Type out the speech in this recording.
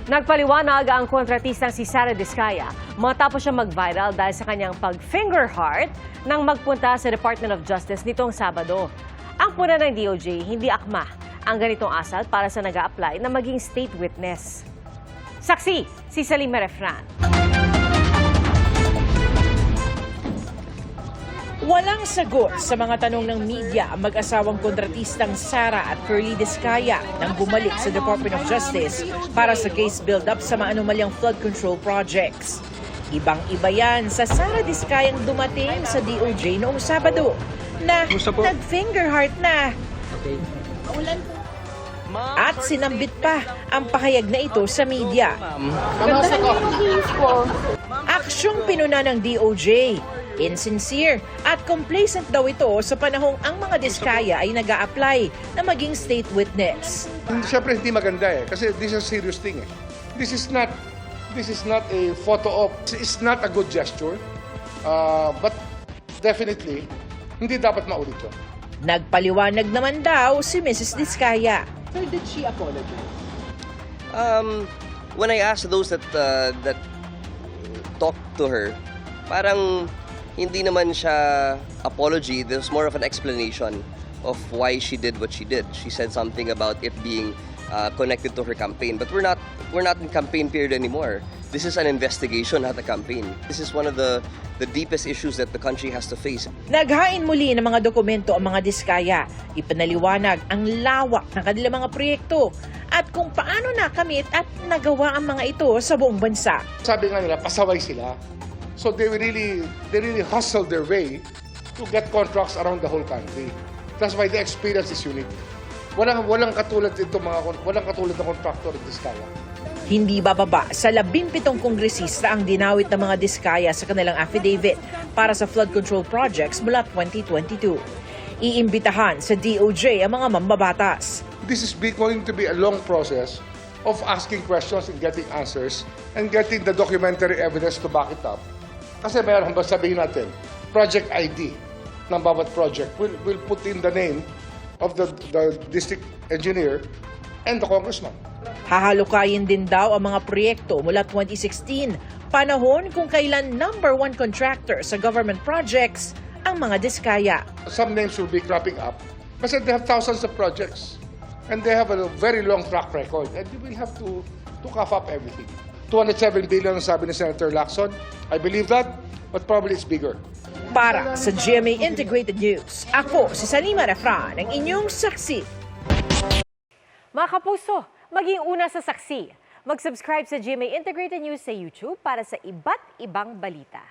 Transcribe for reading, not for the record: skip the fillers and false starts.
Nagpaliwanag ang kontratistang si Sara Diskaya matapos siya mag-viral dahil sa kanyang pag-finger heart nang magpunta sa Department of Justice nitong Sabado. Ang puna ng DOJ, hindi akma ang ganitong asal para sa nag-a-apply na maging state witness. Saksi, si Salima Refran. Walang sagot sa mga tanong ng media ang mag-asawang kontratistang Sara at Curly Diskaya nang bumalik sa Department of Justice para sa case build-up sa maanumalyang flood control projects. Ibang-iba yan sa Sara Diskayang dumating sa DOJ noong Sabado na nag-finger heart na. At sinambit pa ang pahayag na ito sa media. Aksyong pinuna ng DOJ. Insincere at complacent daw ito sa panahong ang mga Diskaya ay nag-a-apply na maging state witness. Siyempre hindi maganda kasi this is a serious thing This is not a photo op. It's not a good gesture. But definitely hindi dapat maulit yun. Nagpaliwanag naman daw si Mrs. Diskaya. So did she apologize? When I asked those that talked to her, parang hindi naman siya apology. There's more of an explanation of why she did what she did. She said something about it being connected to her campaign. But we're not in campaign period anymore. This is an investigation, not a campaign. This is one of the deepest issues that the country has to face. Naghain muli ng mga dokumento ang mga Diskaya. Ipanaliwanag ang lawak ng kanilang mga proyekto at kung paano nakamit at nagawa ang mga ito sa buong bansa. Sabi nga nila, pasaway sila. So they really hustled their way to get contracts around the whole country. That's why the experience is unique. Walang katulad na contractor in Diskaya. Hindi bababa sa 17 kongresista ang dinawit ng mga Diskaya sa kanilang affidavit para sa flood control projects mula 2022. Iimbitahan sa DOJ ang mga mambabatas. This is going to be a long process of asking questions and getting answers and getting the documentary evidence to back it up. Kasi mayroon ba sabihin natin, project ID ng bawat project will put in the name of the district engineer and the congressman. Hahalukayin din daw ang mga proyekto mula 2016, panahon kung kailan #1 contractor sa government projects ang mga Diskaya. Some names will be cropping up kasi they have thousands of projects and they have a very long track record and you will have to cough up everything. 207 billion ang sabi ni Senator Lacson. I believe that, but probably it's bigger. Para sa GMA Integrated News, ako si Salima Refran, ang inyong saksi. Mga kapuso, maging una sa saksi. Mag-subscribe sa GMA Integrated News sa YouTube para sa iba't ibang balita.